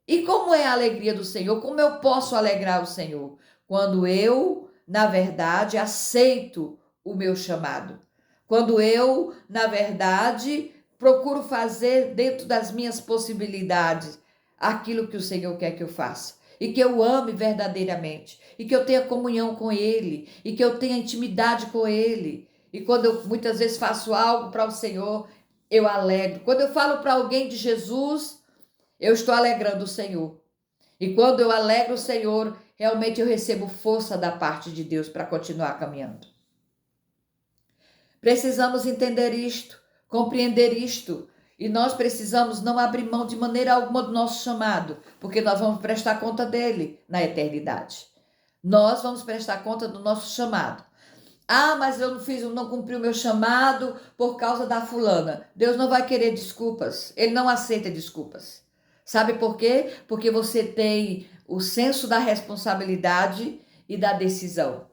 E como é a alegria do Senhor? Como eu posso alegrar o Senhor? Quando eu, na verdade, aceito o meu chamado. Quando eu, na verdade, procuro fazer dentro das minhas possibilidades aquilo que o Senhor quer que eu faça. E que eu ame verdadeiramente. E que eu tenha comunhão com Ele. E que eu tenha intimidade com Ele. E quando eu muitas vezes faço algo para o Senhor, eu alegro. Quando eu falo para alguém de Jesus, eu estou alegrando o Senhor. E quando eu alegro o Senhor, realmente eu recebo força da parte de Deus para continuar caminhando. Precisamos entender isto, compreender isto, e nós precisamos não abrir mão de maneira alguma do nosso chamado, porque nós vamos prestar conta dele na eternidade. Nós vamos prestar conta do nosso chamado. Ah, mas eu não cumpri o meu chamado por causa da fulana. Deus não vai querer desculpas, Ele não aceita desculpas. Sabe por quê? Porque você tem o senso da responsabilidade e da decisão.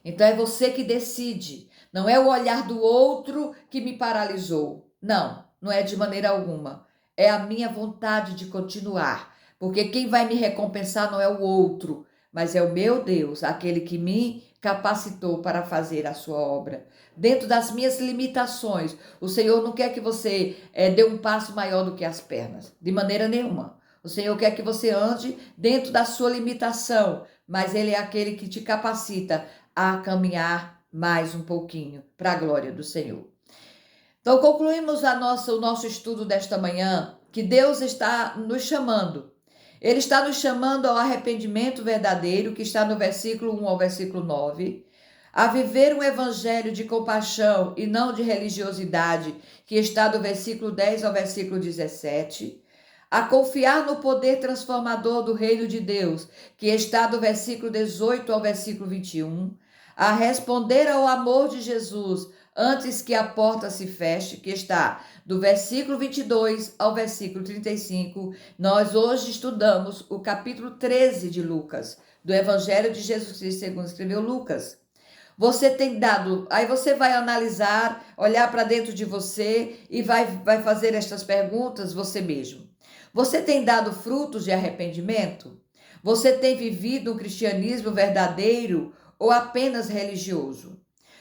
Então é você que decide. Não é o olhar do outro que me paralisou. Não, não é de maneira alguma. É a minha vontade de continuar. Porque quem vai me recompensar não é o outro, mas é o meu Deus, aquele que me capacitou para fazer a sua obra. Dentro das minhas limitações, o Senhor não quer que você dê um passo maior do que as pernas, de maneira nenhuma. O Senhor quer que você ande dentro da sua limitação, mas Ele é aquele que te capacita a caminhar mais um pouquinho para a glória do Senhor. Então, concluímos o nosso estudo desta manhã, que Deus está nos chamando. Ele está nos chamando ao arrependimento verdadeiro, que está no versículo 1 ao versículo 9, a viver um evangelho de compaixão e não de religiosidade, que está do versículo 10 ao versículo 17, a confiar no poder transformador do reino de Deus, que está do versículo 18 ao versículo 21, a responder ao amor de Jesus antes que a porta se feche, que está do versículo 22 ao versículo 35. Nós hoje estudamos o capítulo 13 de Lucas, do Evangelho de Jesus Cristo segundo escreveu Lucas. Você tem dado, aí você vai analisar, olhar para dentro de você e vai fazer estas perguntas você mesmo. Você tem dado frutos de arrependimento? Você tem vivido um cristianismo verdadeiro ou apenas religioso?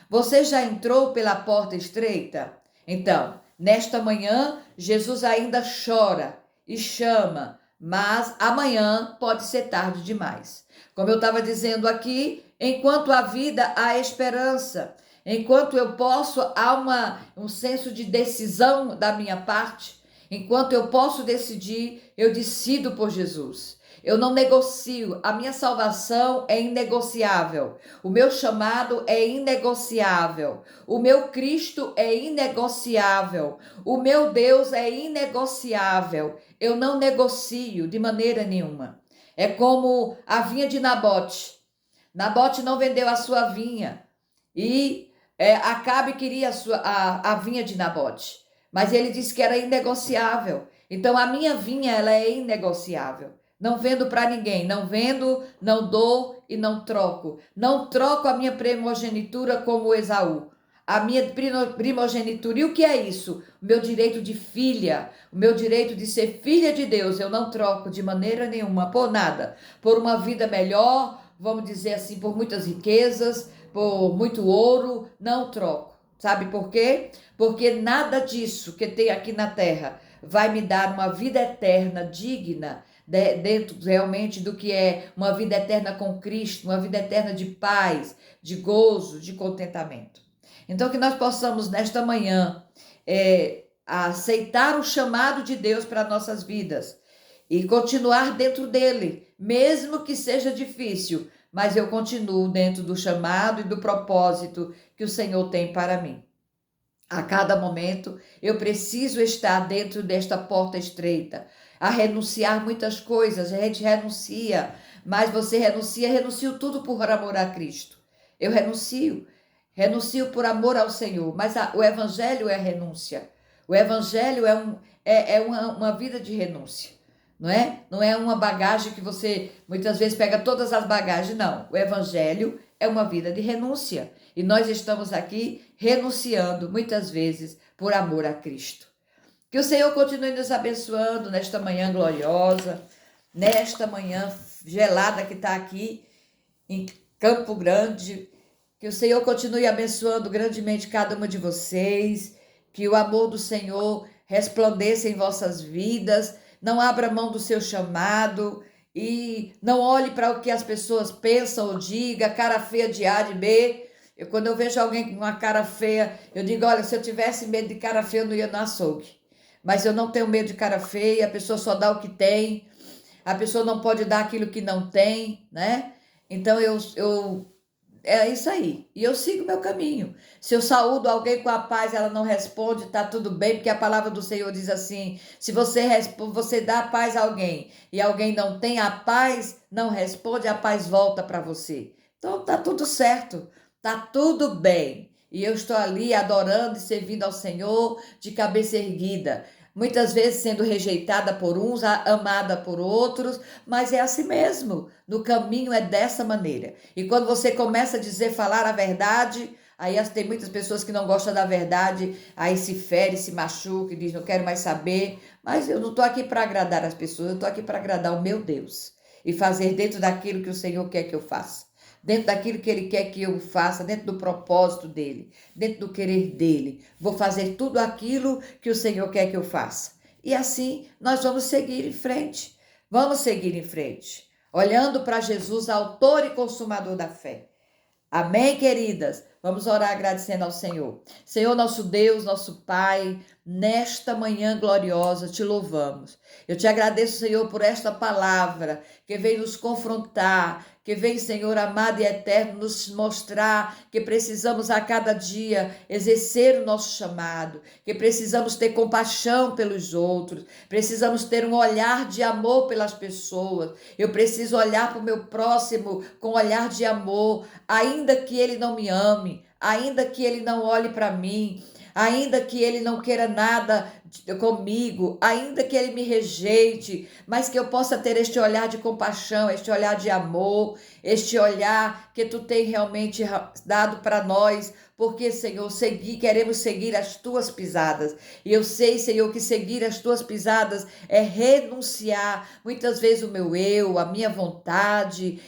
Você já entrou pela porta estreita? Então, nesta manhã, Jesus ainda chora e chama, mas amanhã pode ser tarde demais. Como eu estava dizendo aqui, enquanto há vida, há esperança. Enquanto eu posso, há um senso de decisão da minha parte. Enquanto eu posso decidir, eu decido por Jesus. Eu não negocio. A minha salvação é inegociável. O meu chamado é inegociável. O meu Cristo é inegociável. O meu Deus é inegociável. Eu não negocio de maneira nenhuma. É como a vinha de Nabote. Nabote não vendeu a sua vinha e Acabe queria a vinha de Nabote, mas ele disse que era inegociável. Então a minha vinha, ela é inegociável. Não vendo para ninguém, não vendo, não dou e não troco. Não troco a minha primogenitura como Esaú. A minha primogenitura. E o que é isso? O meu direito de filha, o meu direito de ser filha de Deus, eu não troco de maneira nenhuma, por nada. Por uma vida melhor, vamos dizer assim, por muitas riquezas, por muito ouro, não troco. Sabe por quê? Porque nada disso que tem aqui na terra vai me dar uma vida eterna digna, dentro realmente do que é uma vida eterna com Cristo, uma vida eterna de paz, de gozo, de contentamento. Então que nós possamos nesta manhã aceitar o chamado de Deus para nossas vidas e continuar dentro dele, mesmo que seja difícil, mas eu continuo dentro do chamado e do propósito que o Senhor tem para mim. A cada momento eu preciso estar dentro desta porta estreita, a renunciar muitas coisas. A gente renuncia, mas você renuncio tudo por amor a Cristo. Eu renuncio por amor ao Senhor, mas o evangelho é renúncia. O evangelho é uma vida de renúncia. Não é? Não é uma bagagem que você muitas vezes pega todas as bagagens, não. O evangelho é uma vida de renúncia. E nós estamos aqui renunciando muitas vezes por amor a Cristo. Que o Senhor continue nos abençoando nesta manhã gloriosa, nesta manhã gelada que está aqui em Campo Grande. Que o Senhor continue abençoando grandemente cada uma de vocês. Que o amor do Senhor resplandeça em vossas vidas. Não abra mão do seu chamado e não olhe para o que as pessoas pensam ou digam, cara feia de A, de B. Quando eu vejo alguém com uma cara feia, eu digo, olha, se eu tivesse medo de cara feia, eu não ia no açougue. Mas eu não tenho medo de cara feia, a pessoa só dá o que tem, a pessoa não pode dar aquilo que não tem, né? Então é isso aí. E eu sigo meu caminho. Se eu saúdo alguém com a paz, ela não responde, tá tudo bem, porque a palavra do Senhor diz assim: se você dá a paz a alguém e alguém não tem a paz, não responde, a paz volta para você. Então tá tudo certo, tá tudo bem. E eu estou ali adorando e servindo ao Senhor de cabeça erguida. Muitas vezes sendo rejeitada por uns, amada por outros, mas é assim mesmo. No caminho é dessa maneira. E quando você começa a falar a verdade, aí tem muitas pessoas que não gostam da verdade, aí se fere, se machuca e diz, não quero mais saber. Mas eu não estou aqui para agradar as pessoas, eu estou aqui para agradar o meu Deus e fazer dentro daquilo que o Senhor quer que eu faça. Dentro daquilo que Ele quer que eu faça, dentro do propósito dEle, dentro do querer dEle. Vou fazer tudo aquilo que o Senhor quer que eu faça. E assim nós vamos seguir em frente. Vamos seguir em frente, olhando para Jesus, autor e consumador da fé. Amém, queridas? Vamos orar agradecendo ao Senhor. Senhor, nosso Deus, nosso Pai, nesta manhã gloriosa te louvamos. Eu te agradeço, Senhor, por esta palavra que vem nos confrontar, que vem, Senhor amado e eterno, nos mostrar que precisamos a cada dia exercer o nosso chamado, que precisamos ter compaixão pelos outros, precisamos ter um olhar de amor pelas pessoas. Eu preciso olhar para o meu próximo com um olhar de amor, ainda que ele não me ame, ainda que ele não olhe para mim, ainda que ele não queira nada comigo, ainda que ele me rejeite, mas que eu possa ter este olhar de compaixão, este olhar de amor, este olhar que tu tem realmente dado para nós, porque, Senhor, queremos seguir as tuas pisadas. E eu sei, Senhor, que seguir as tuas pisadas é renunciar muitas vezes o meu eu, a minha vontade,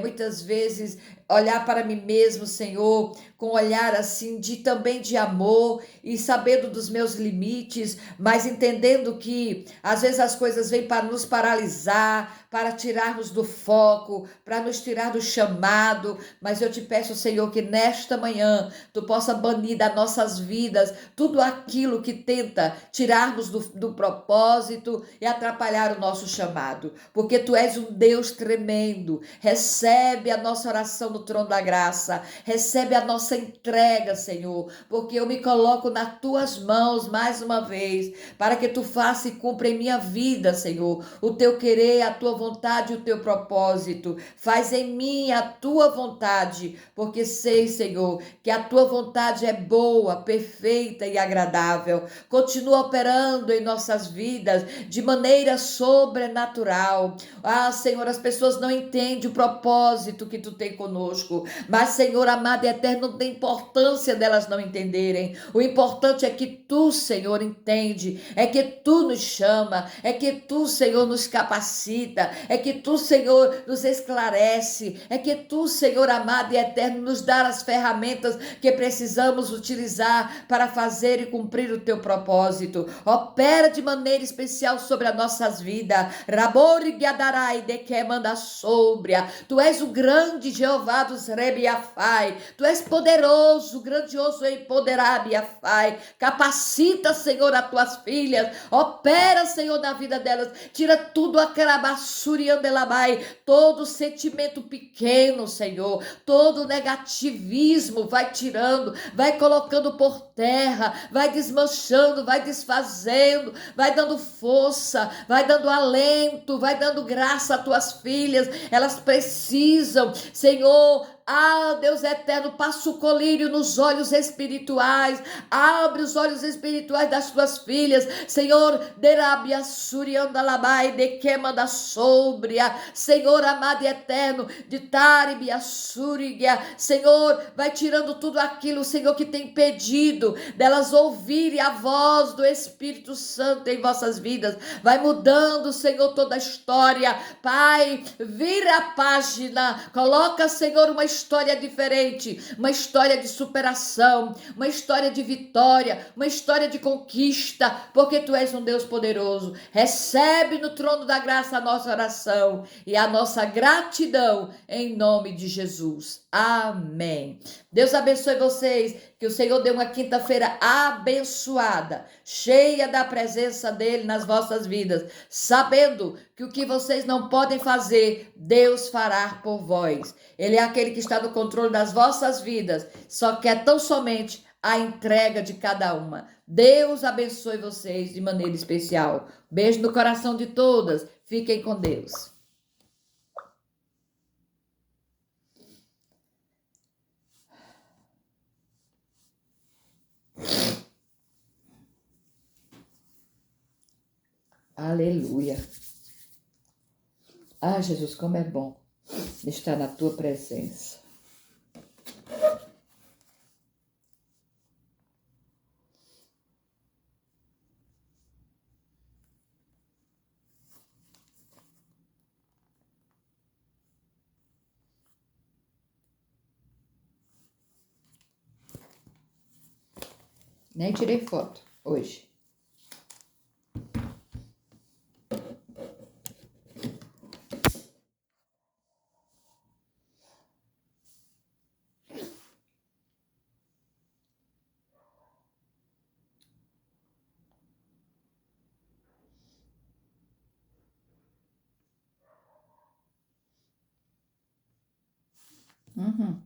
muitas vezes olhar para mim mesmo, Senhor, com um olhar assim também de amor e sabendo dos meus limites, mas entendendo que às vezes as coisas vêm para nos paralisar, para tirarmos do foco, para nos tirar do chamado, mas eu te peço, Senhor, que nesta manhã tu possa banir das nossas vidas tudo aquilo que tenta tirarmos do propósito e atrapalhar o nosso chamado, porque tu és um Deus tremendo. Recebe a nossa oração no trono da graça, recebe a nossa entrega, Senhor, porque eu me coloco nas tuas mãos mais uma vez, para que tu faça e cumpra em minha vida, Senhor, o teu querer, a tua vontade e o teu propósito. Faz em mim a tua vontade, porque sei, Senhor, que a tua vontade é boa, perfeita e agradável. Continua operando em nossas vidas de maneira sobrenatural. Ah, Senhor, as pessoas não entendem o propósito que tu tem conosco, mas, Senhor amado e eterno, não tem importância delas não entenderem. O importante é que tu, Senhor, entende, é que tu nos chama, é que tu, Senhor, nos capacita, é que tu, Senhor, nos esclarece, é que tu, Senhor amado e eterno, nos dá as ferramentas que precisamos utilizar para fazer e cumprir o teu propósito. Opera de maneira especial sobre as nossas vidas. Rabori Gadarai de que manda sobria. Tu és o grande Jeová dos Rebiafai. Tu és poderoso, grandioso e empoderado, capacita, Senhor, as tuas filhas. Opera, Senhor, na vida delas. Tira tudo aquela basuriandelabai, todo sentimento pequeno, Senhor, todo negativismo, vai tirando, vai colocando por terra, vai desmanchando, vai desfazendo, vai dando força, vai dando alento, vai dando graça às tuas filhas. Elas precisam, Senhor, ah, Deus eterno, passa o colírio nos olhos espirituais, abre os olhos espirituais das tuas filhas, Senhor, derabia surianda labai, de queima da sobria, Senhor amado e eterno, de taribia surigia, Senhor, vai tirando tudo aquilo, Senhor, que tem pedido delas ouvirem a voz do Espírito Santo em vossas vidas, vai mudando, Senhor, toda a história, Pai, vira a página, coloca, Senhor, uma história diferente, uma história de superação, uma história de vitória, uma história de conquista, porque tu és um Deus poderoso. Recebe no trono da graça a nossa oração e a nossa gratidão em nome de Jesus. Amém. Deus abençoe vocês, que o Senhor dê uma quinta-feira abençoada, cheia da presença dele nas vossas vidas, sabendo que o que vocês não podem fazer, Deus fará por vós. Ele é aquele que está no controle das vossas vidas, só quer tão somente a entrega de cada uma. Deus abençoe vocês de maneira especial. Beijo no coração de todas. Fiquem com Deus. Aleluia. Ah, Jesus, como é bom estar na tua presença. Nem tirei foto hoje. Uhum.